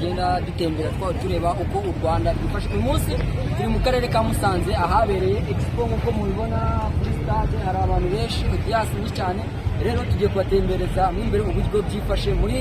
tugenda dutembera tureba uko u Rwanda rwifashe. Uyu munsi turi mu karere ka Musanze ahabereye expo nk'uko mubibona kuri stade, hari abantu benshi audience nyinshi cyane. Rero tugiye kubatembereza mu imbere uburyo byifashe muri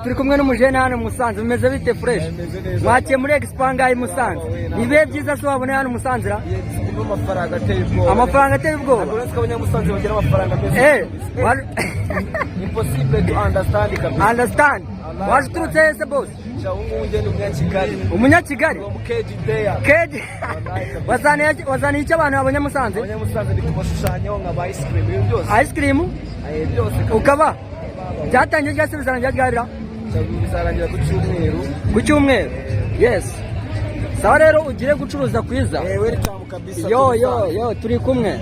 turi kumwe n'umujene hano Musanze. Bimeze bite fresh? Mwakiye muri expo ngaho Musanze. Nibihe byiza se wabone hano Musanze? Amafaranga ateye ubwoba. Amafaranga ateye ubwoba. Uretse ko abanyamusanze bagira amafaranga meza. Impossible to understand kabisa. Understand. Waje uturutse hese boss? Cyangwa ngende umunyakigali. Umunyakigali? Umukeji deya. Keji. Wazaniye icyo abantu abanyamusanze? Abanyamusanze bikubashushanyaho nka ice cream ibintu byose. Ice cream? Byose. Ukaba byatangiye cyangwa se bizarangira? Bizarangira ku cyumweru. Ku cyumweru? Yes. Sawa rero ugire gucuruza kwiza. Welcome kabisa. Yo turi kumwe.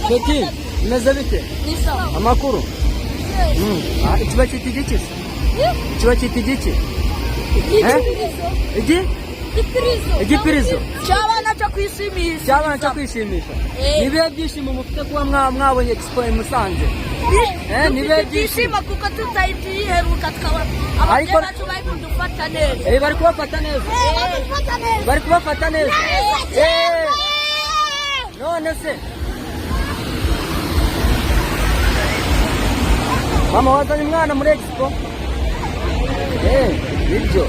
Peki, bimeze bite? Amakuru? Ikiba cyita igiki se? Ikiba cyita igiki? Igipirizo? Cyabana cyo kwishimisha. Cyabana cyo kwishimisha. Nibihe byishimo mufite kuba mwabonye expo i Musanze? Nibihe byishimo kuko tutayiheruka tukaba abagera tubaye kudufata neza. Bari kubafata neza. Bari kubafata neza. None se mama wazanye umwana muri expo? Nibyo.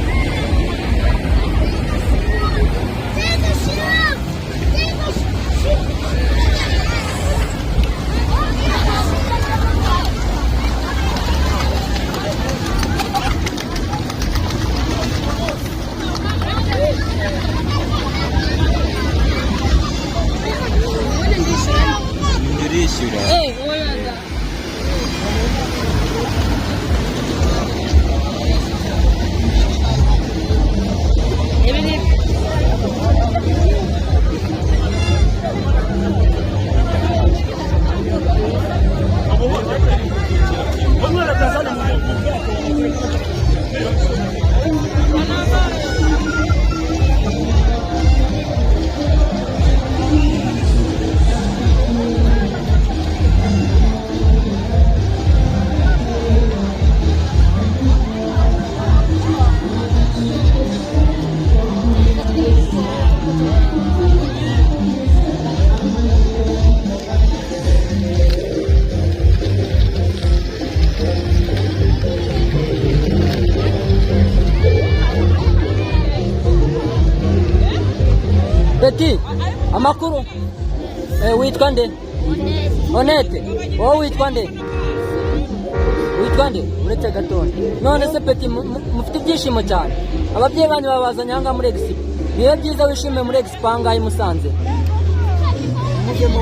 Wi, amakuru? Witwa nde? Honete. Wowe witwa nde? Witwa nde? Uretse gatoya. None se Peti mufite ibyishimo cyane. Ababyeyi banyu babazanye hanga muri Expo. Niyo byiza wishimiye muri Expo hanga i Musanze. Mujemo.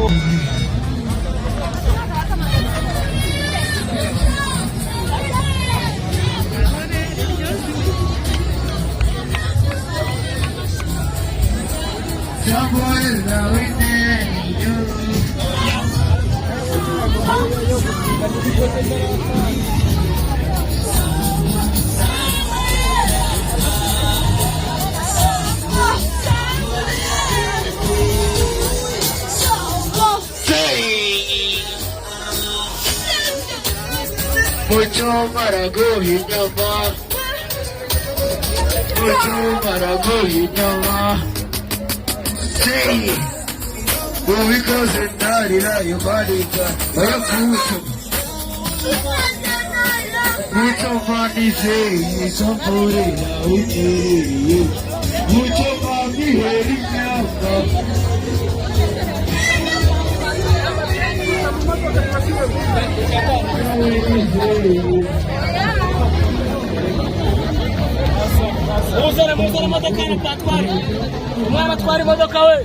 Mucho marago hinyama, mucho marago hinyama. Say, because it's not in your body, mucho money say, somebody out here. Mucho money heading now. Muzana imodoka na patwari. Umwana atwara imodoka we.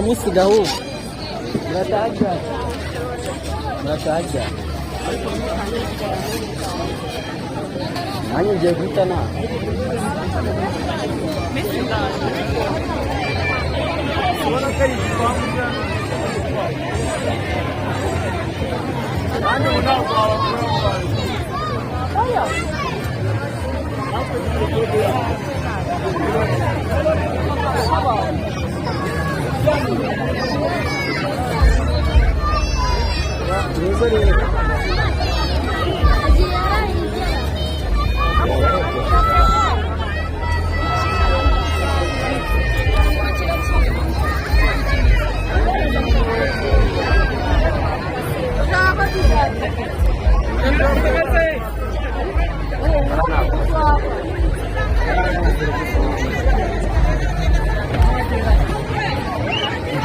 Musiga huu murataja nanjye ngiye guhitana Ubona ko ari igipangu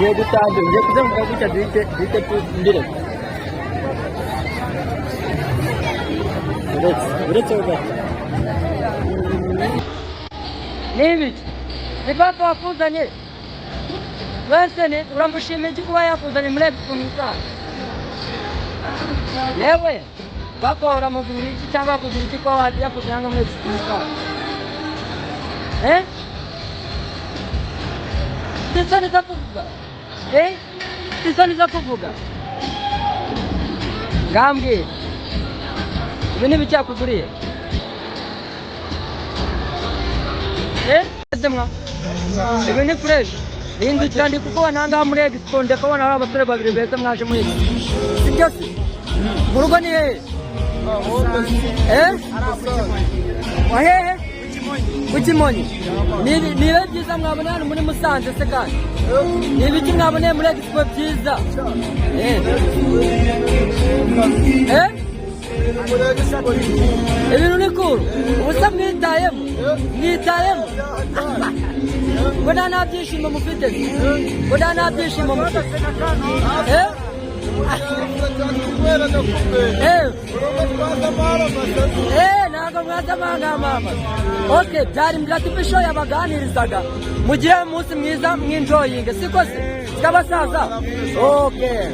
Dia ditanding, dia kita nggak bisa dite sendiri. Udah coba. Neymiş? Ne bak yapıldı ne? Ben seni uğramışımcı kuva yapıldı ne? Mle kumsa. Ne var? Bak uğramışım hiç çaba kudu kuva yapıldı ne? Mle kumsa. He? Sen ne yapıyorsun? Eh? Sen ne yapıyorsun? Gamge. Ini bicara aku beri. Sedang lah. Ini fresh. Ini candi kuku ananda mulai diskon. Dekat mana orang betul bagri betul nggak semua. Singkat. Bukan ni. Wah. Kucimoni. Ni lagi sama mana? Mungkin musan sesekan. Ni bikin apa ni? Mulai diskon pizza. Ele não é couro. Você sabe que tá aí? Ni tá aí? Quando ana deixa o meu filho. Quando ana deixa o meu filho. Naga mwaza manga mama. Okay, jari mlati pisho ya bagani risaga. Mujira musi mwiza mwinjoyinga. Siko si? Sikaba sasa? Okay.